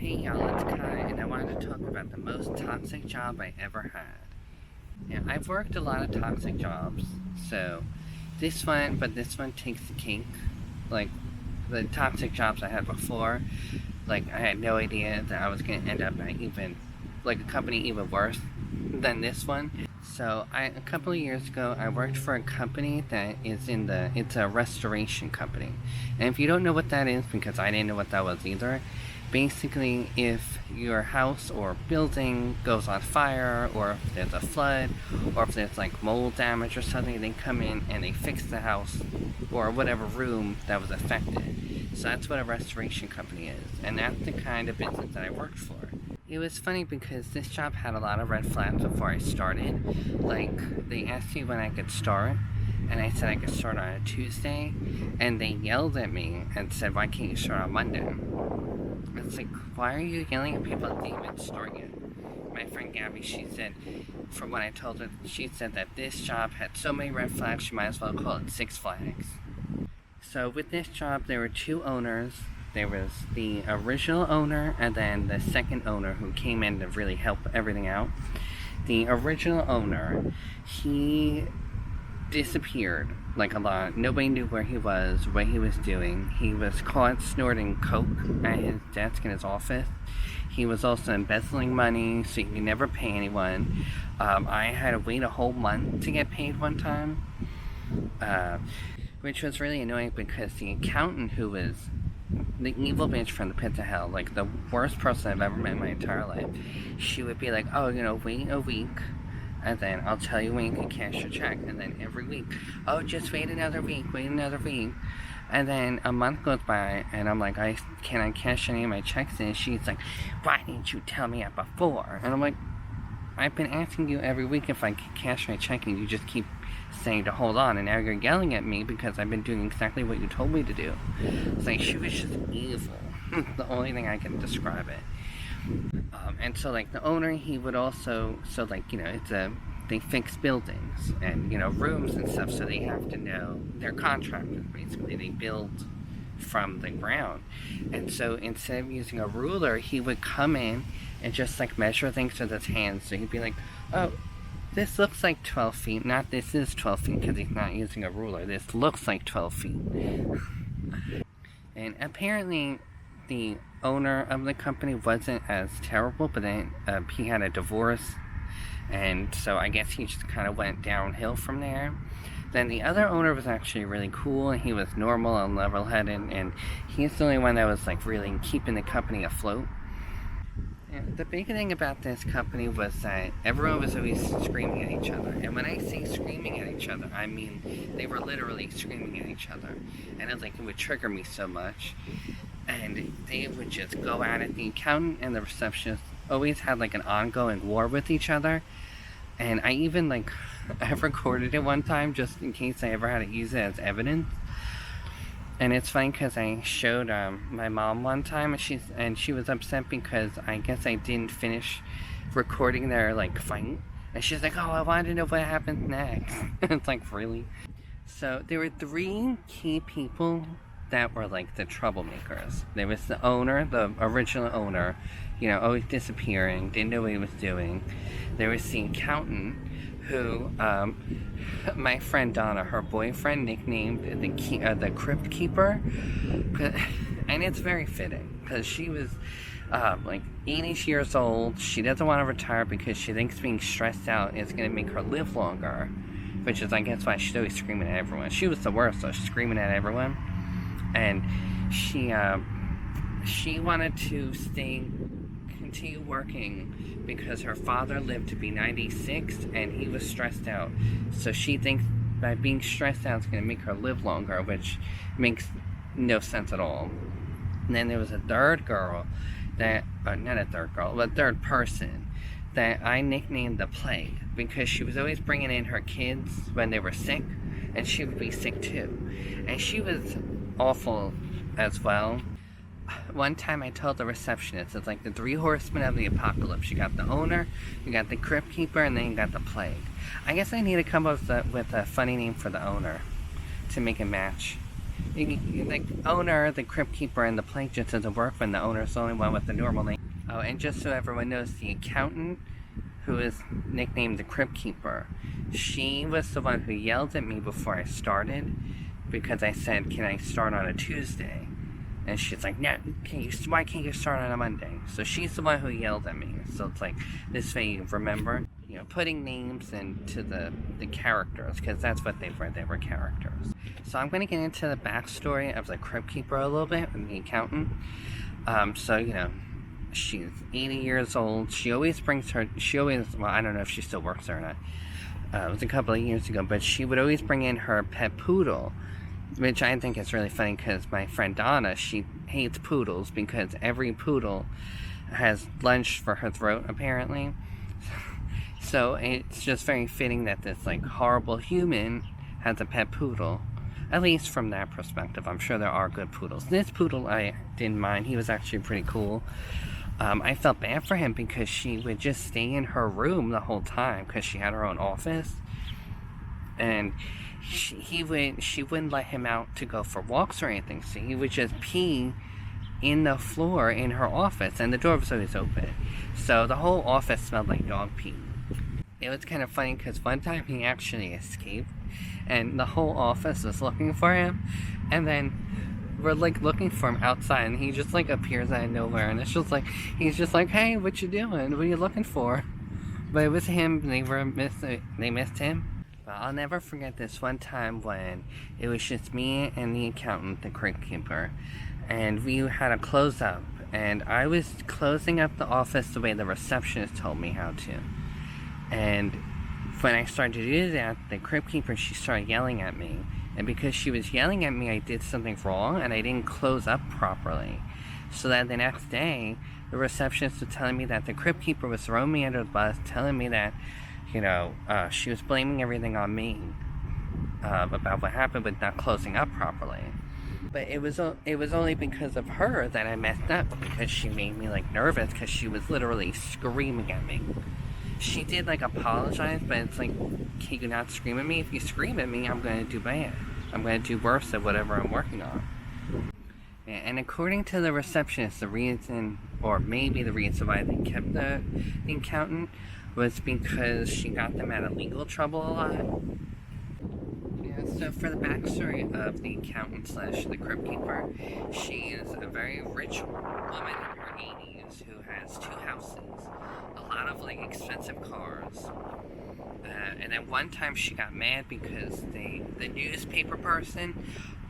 Hey y'all, it's Kai, and I wanted to talk about the most toxic job I ever had. Yeah, I've worked a lot of toxic jobs, so this one takes the cake. Like, the toxic jobs I had before, like, I had no idea that I was gonna end up at a company even worse than this one. So, a couple of years ago, I worked for a company that it's a restoration company. And if you don't know what that is, because I didn't know what that was either, basically, if your house or building goes on fire, or if there's a flood, or if there's like mold damage or something, they come in and they fix the house or whatever room that was affected. So that's what a restoration company is, and that's the kind of business that I worked for. It was funny because this job had a lot of red flags before I started. Like, they asked me when I could start, and I said I could start on a Tuesday, and they yelled at me and said, "Why can't you start on Monday?" It's like, why are you yelling at people that didn't even start yet? My friend Gabby, she said, from what I told her, she said that this job had so many red flags, she might as well call it Six Flags. So with this job, there were two owners. There was the original owner and then the second owner who came in to really help everything out. The original owner, he disappeared like a lot. Nobody knew where he was, what he was doing. He was caught snorting coke at his desk in his office. He was also embezzling money, so he could never pay anyone. I had to wait a whole month to get paid one time, which was really annoying because the accountant, who was the evil bitch from the pits of hell, like the worst person I've ever met in my entire life, she would be like, "Oh, wait a week, and then I'll tell you when you can cash your check." And then every week, "Oh, just wait another week. And then a month goes by, and I'm like, "Can I cash any of my checks?" And she's like, "Why didn't you tell me that before?" And I'm like, "I've been asking you every week if I can cash my check, and you just keep saying to hold on, and now you're yelling at me because I've been doing exactly what you told me to do." It's like, she was just evil. The only thing I can describe it. And so, like, the owner, he would also, so, like, they fix buildings and, rooms and stuff, so they have to know, they're contractors, basically. They build from the ground. And so, instead of using a ruler, he would come in and just, like, measure things with his hands. So he'd be like, "Oh, this looks like 12 feet, not this is 12 feet," because he's not using a ruler. "This looks like 12 feet. And apparently, the owner of the company wasn't as terrible, but then he had a divorce, and so I guess he just kind of went downhill from there. Then the other owner was actually really cool, and he was normal and level-headed, and he's the only one that was like really keeping the company afloat. And the big thing about this company was that everyone was always screaming at each other. And when I say screaming at each other, I mean they were literally screaming at each other. And it would trigger me so much. And they would just go at it. The accountant and the receptionist always had like an ongoing war with each other. And I even I recorded it one time just in case I ever had to use it as evidence. And it's funny because I showed my mom one time, and she was upset because I guess I didn't finish recording their fight. And she's like, "Oh, I wanted to know what happens next." It's like, really? So there were three key people that were like the troublemakers. There was the owner, the original owner, always disappearing, didn't know what he was doing. There was the accountant, who my friend Donna, her boyfriend, nicknamed the Crypt Keeper, and it's very fitting because she was 80 years old. She doesn't want to retire because she thinks being stressed out is going to make her live longer, which is, I guess, why she's always screaming at everyone. She was the worst, though, screaming at everyone, and she wanted to continue working because her father lived to be 96 and he was stressed out. So she thinks by being stressed out is going to make her live longer, which makes no sense at all. And then there was a third person that I nicknamed the Plague because she was always bringing in her kids when they were sick, and she would be sick too. And she was awful as well. One time I told the receptionist, it's like the three horsemen of the apocalypse. You got the owner, you got the Crypt Keeper, and then you got the Plague. I guess I need to come up with a funny name for the owner to make it match. the owner, the crypt keeper, and the plague just doesn't work when the owner's the only one with the normal name. Oh, and just so everyone knows, the accountant, who is nicknamed the crypt keeper, she was the one who yelled at me before I started because I said, "Can I start on a Tuesday?" And she's like, "No, why can't you start on a Monday?" So she's the one who yelled at me. So it's like, this way you remember, putting names into the characters, because that's what they were characters. So I'm going to get into the backstory of the crypt keeper a little bit, and the accountant. She's 80 years old. She always, well, I don't know if she still works there or not. It was a couple of years ago, but she would always bring in her pet poodle, which I think is really funny because my friend Donna, she hates poodles because every poodle has lunch for her throat, apparently. So it's just very fitting that this horrible human has a pet poodle. At least from that perspective. I'm sure there are good poodles. This poodle I didn't mind. He was actually pretty cool. I felt bad for him because she would just stay in her room the whole time because she had her own office. And she wouldn't let him out to go for walks or anything. So he would just pee in the floor in her office, and the door was always open. So the whole office smelled like dog pee. It was kind of funny because one time he actually escaped, and the whole office was looking for him, and then we're looking for him outside, and he just appears out of nowhere, and it's just he's just like, "Hey, what you doing? What are you looking for?" But it was him. They missed him. But I'll never forget this one time when it was just me and the accountant, the crypt keeper, and we had a close up, and I was closing up the office the way the receptionist told me how to. And when I started to do that, the crypt keeper, she started yelling at me. And because she was yelling at me, I did something wrong, and I didn't close up properly. So that the next day, the receptionist was telling me that the crypt keeper was throwing me under the bus, telling me that, she was blaming everything on me about what happened with not closing up properly. But it was only because of her that I messed up, because she made me nervous, because she was literally screaming at me. She did apologize, but it's can you not scream at me? If you scream at me, I'm going to do bad. I'm going to do worse at whatever I'm working on. And according to the receptionist, the reason, or maybe the reason why they kept the accountant, was because she got them out of legal trouble a lot. Yeah, so for the backstory of the accountant / the crypt keeper, she is a very rich woman in her 80s who has 2 houses, a lot of expensive cars, and then one time she got mad because the newspaper person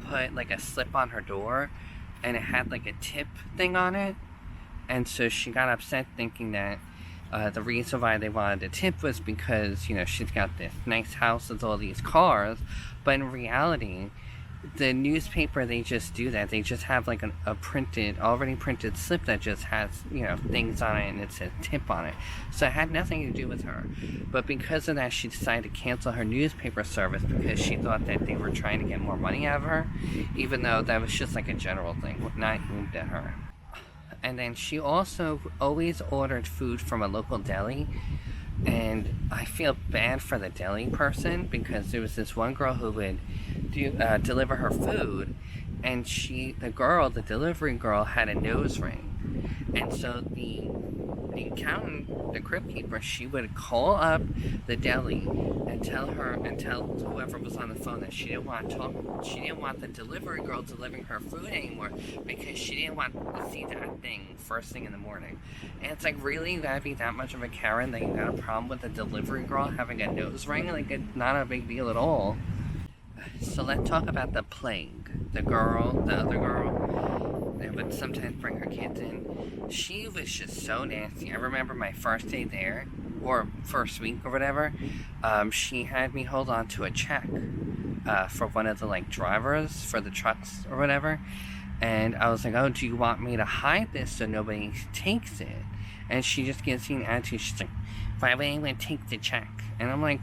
put a slip on her door, and it had a tip thing on it, and so she got upset thinking that the reason why they wanted a tip was because she's got this nice house with all these cars, but in reality, the newspaper, they just do that. They just have a already printed slip that just has, things on it, and it says tip on it. So it had nothing to do with her. But because of that, she decided to cancel her newspaper service because she thought that they were trying to get more money out of her, even though that was just a general thing, not aimed at her. And then she also always ordered food from a local deli. And I feel bad for the deli person because there was this one girl who would deliver her food, and the delivery girl, had a nose ring. And so the accountant, the crypt keeper, she would call up the deli and tell whoever was on the phone that she didn't want the delivery girl delivering her food anymore because she didn't want to see that thing first thing in the morning. And it's really, you gotta be that much of a Karen that you got a problem with the delivery girl having a nose ring? It's not a big deal at all. So let's talk about the plague. The other girl, that would sometimes bring her kids in. She was just so nasty. I remember my first day there, or first week or whatever, she had me hold on to a check for one of the drivers for the trucks or whatever. And I was like, "Oh, do you want me to hide this so nobody takes it?" And she just gives me an attitude. She's like, "Why would anyone take the check?" And I'm like,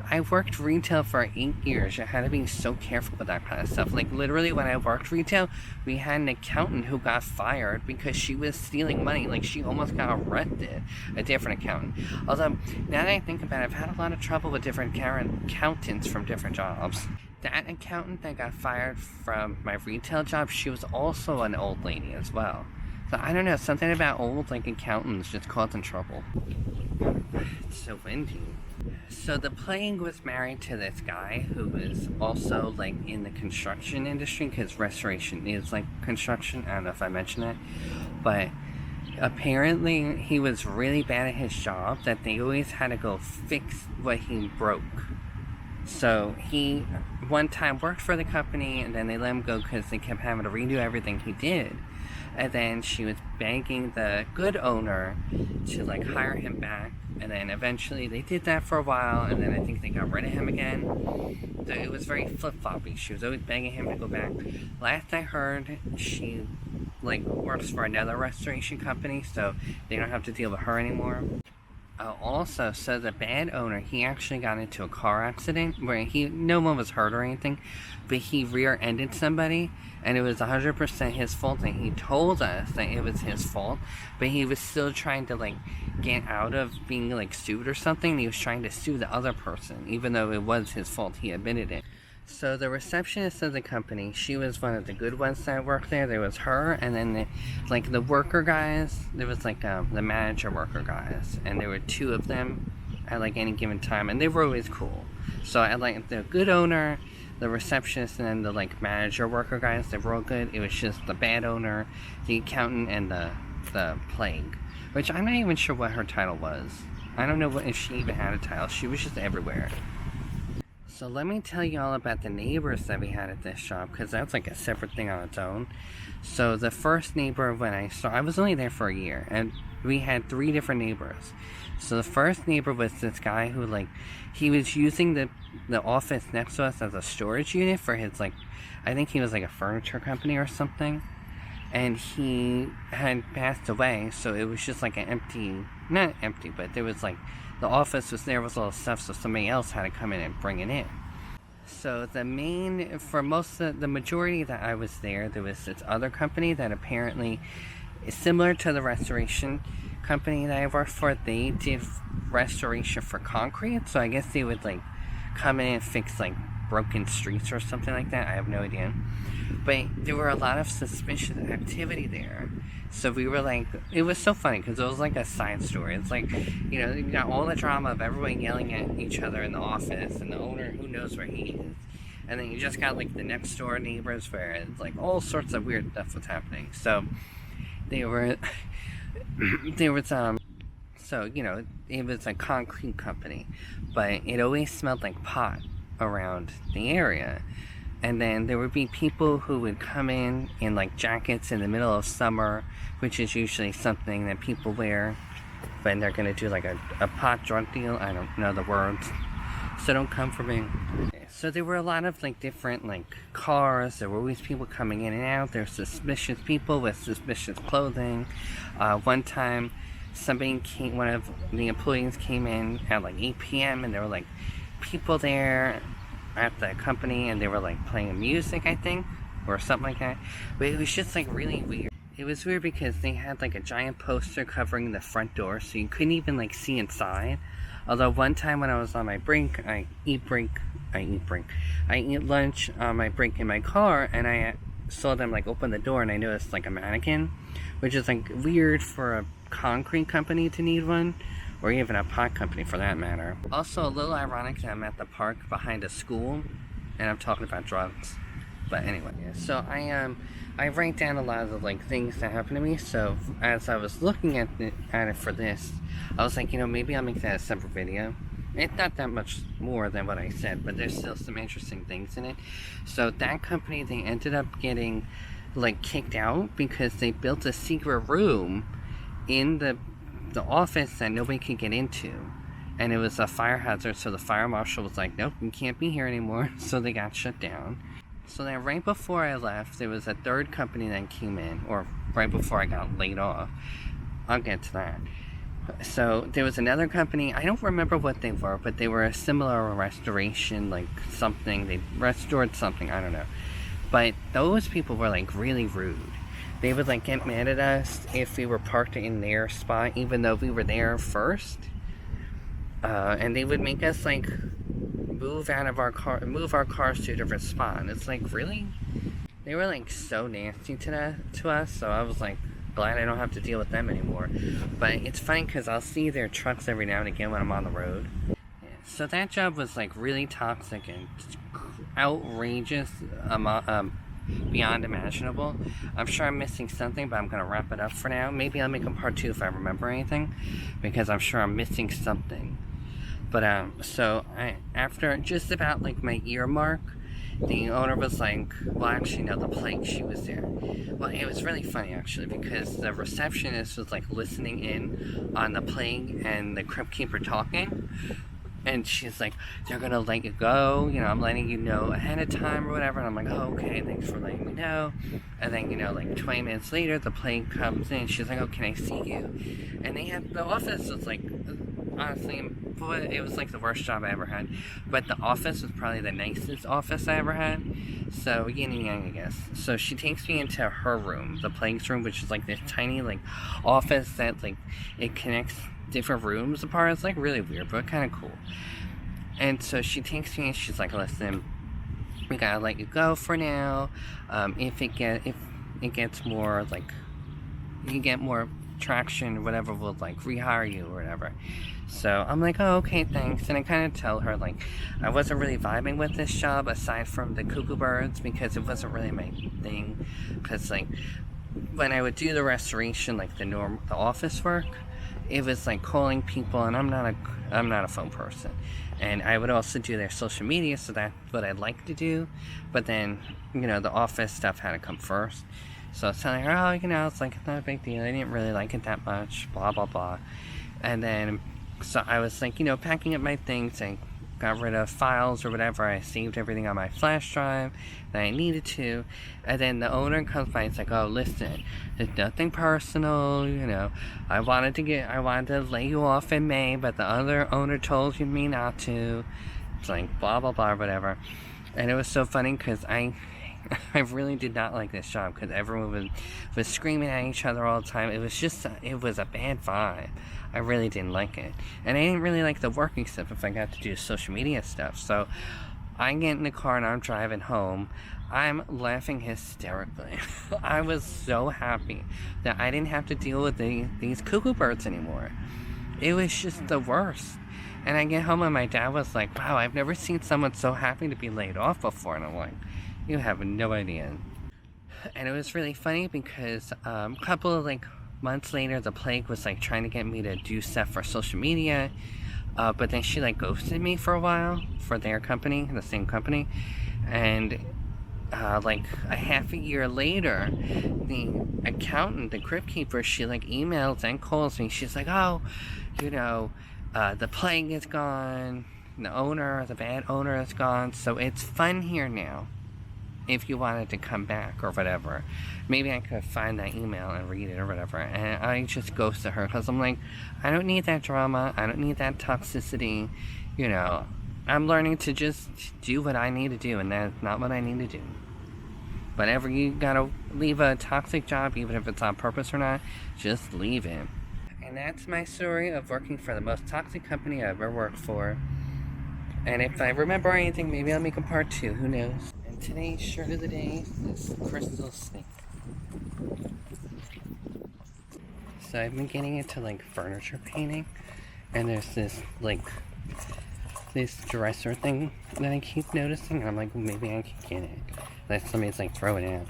I worked retail for 8 years. I had to be so careful with that kind of stuff. Literally, when I worked retail, we had an accountant who got fired because she was stealing money. She almost got arrested. A different accountant. Although, now that I think about it, I've had a lot of trouble with different accountants from different jobs. that accountant that got fired from my retail job, she was also an old lady as well. So I don't know, something about old like accountants just causing trouble. It's so windy. So the plague was married to this guy who was also like in the construction industry, because restoration is like construction. I don't know if I mentioned that, but apparently he was really bad at his job that they always had to go fix what he broke. So he one time worked for the company and then they let him go because they kept having to redo everything he did. And then she was begging the good owner to like hire him back, and then eventually they did that for a while, and then I think they got rid of him again. So it was very flip-floppy. She was always begging him to go back. Last I heard, she like works for another restoration company, so they don't have to deal with her anymore. Also, so the bad owner, he actually got into a car accident where no one was hurt or anything, but he rear-ended somebody, and it was 100% his fault, and he told us that it was his fault, but he was still trying to, like, get out of being, like, sued or something. He was trying to sue the other person, even though it was his fault. He admitted it. So the receptionist of the company, she was one of the good ones that worked there. There was her, and then the worker guys, there was like the manager worker guys, and there were two of them at like any given time, and they were always cool. So I like the good owner, the receptionist, and then the like manager worker guys, they were all good. It was just the bad owner, the accountant, and the plague, which I'm not even sure what her title was. I don't know if she even had a title. She was just everywhere. So let me tell you all about the neighbors that we had at this shop, because that's like a separate thing on its own. So the first neighbor, when I was only there for a year, and we had 3 different neighbors. So the first neighbor was this guy who like, he was using the office next to us as a storage unit for his like, I think he was like a furniture company or something. And he had passed away, so it was just like an empty, not empty, but there was like, the office was there with all the stuff, so somebody else had to come in and bring it in. So the majority that I was there was this other company that apparently is similar to the restoration company that I worked for. They did restoration for concrete, so I guess they would like come in and fix like broken streets or something like that. I have no idea. But there were a lot of suspicious activity there. So we were like, it was so funny because it was like a side story. It's like, you got all the drama of everyone yelling at each other in the office, and the owner, who knows where he is. And then you just got like the next door neighbors where it's like all sorts of weird stuff was happening. So there was, it was a concrete company, but it always smelled like pot around the area. And then there would be people who would come in like jackets in the middle of summer, which is usually something that people wear when they're going to do like a pot drug deal. I don't know the words, so don't come for me. So there were a lot of like different like cars. There were always people coming in and out. There's suspicious people with suspicious clothing. One time one of the employees came in at like 8 p.m. and there were like people there at the company, and they were like playing music, I think, or something like that. But it was just like really weird. It was weird because they had like a giant poster covering the front door, so you couldn't even like see inside. Although one time when I was on my break, I eat lunch on my break in my car, and I saw them like open the door, and I noticed like a mannequin, which is like weird for a concrete company to need one, or even a pot company for that matter. Also a little ironic that I'm at the park behind a school and I'm talking about drugs. But anyway, so I write down a lot of the like things that happened to me. So as I was looking at it for this, I was like, maybe I'll make that a separate video. It's not that much more than what I said, but there's still some interesting things in it. So that company, they ended up getting like kicked out because they built a secret room in the office that nobody could get into, and it was a fire hazard, so the fire marshal was like, nope, you can't be here anymore. So they got shut down. So then right before I left, there was a third company that came in, or right before I got laid off. I'll get to that. So there was another company, I don't remember what they were, but they were a similar restoration, like something, they restored something, I don't know. But those people were like really rude. They would like get mad at us if we were parked in their spot, even though we were there first. And they would make us like move our cars to a different spot. And it's like, really? They were like so nasty to us, so I was like, glad I don't have to deal with them anymore. But it's funny because I'll see their trucks every now and again when I'm on the road. Yeah, so that job was like really toxic and outrageous, beyond imaginable. I'm sure I'm missing something, but I'm gonna wrap it up for now. Maybe I'll make a part 2 if I remember anything, because I'm sure I'm missing something. But after just about like my year mark, the owner was like, well, actually, no, the plague, she was there. Well, it was really funny, actually, because the receptionist was like listening in on the plague and the crypt keeper talking. And she's like, they're gonna let you go, you know, I'm letting you know ahead of time or whatever. And I'm like, oh, okay, thanks for letting me know. And then, you know, like 20 minutes later, the plane comes in. She's like, oh, can I see you? And the office was like, honestly, it was like the worst job I ever had. But the office was probably the nicest office I ever had. So, yin and yang, I guess. So she takes me into her room, the plague's room, which is like this tiny, like, office that, like, it connects different rooms apart. It's like really weird, but kind of cool. And so she takes me and she's like, listen, we gotta let you go for now. If it gets more, like, you get more traction or whatever, we'll like rehire you or whatever. So I'm like, oh, okay, thanks. And I kind of tell her, like, I wasn't really vibing with this job aside from the cuckoo birds, because it wasn't really my thing. Because, like, when I would do the restoration, like the office work, it was like calling people, and I'm not a phone person. And I would also do their social media, so that's what I'd like to do. But then, you know, the office stuff had to come first. So I was telling her, oh, you know, it's like, it's not a big deal. I didn't really like it that much, blah, blah, blah. And then, so I was like, you know, packing up my things and got rid of files or whatever. I saved everything on my flash drive that I needed to. And then the owner comes by and it's like, oh, listen, it's nothing personal, you know. I wanted to lay you off in May, but the other owner told me not to. It's like, blah, blah, blah, whatever. And it was so funny because I really did not like this job, because everyone was screaming at each other all the time. It was a bad vibe. I really didn't like it. And I didn't really like the working stuff if I got to do social media stuff. So I get in the car and I'm driving home. I'm laughing hysterically. I was so happy that I didn't have to deal with these cuckoo birds anymore. It was just the worst. And I get home and my dad was like, wow, I've never seen someone so happy to be laid off before. And I'm like, you have no idea. And it was really funny because a couple of like months later, the plague was like trying to get me to do stuff for social media, but then she like ghosted me for a while for their company, the same company. And like a half a year later, the accountant, the crypt keeper, she like emails and calls me. She's like, oh, you know, the plague is gone, the bad owner is gone, so it's fun here now. If you wanted to come back or whatever, maybe I could find that email and read it or whatever. And I just ghosted her because I'm like, I don't need that drama. I don't need that toxicity. You know, I'm learning to just do what I need to do, and that's not what I need to do. Whenever you gotta leave a toxic job, even if it's on purpose or not, just leave it. And that's my story of working for the most toxic company I ever worked for. And if I remember anything, maybe I'll make a part 2. Who knows? Today's shirt of the day is Crystal Snake. So I've been getting into like furniture painting, and there's this dresser thing that I keep noticing, and I'm like, maybe I can get it. That somebody's like throwing it out.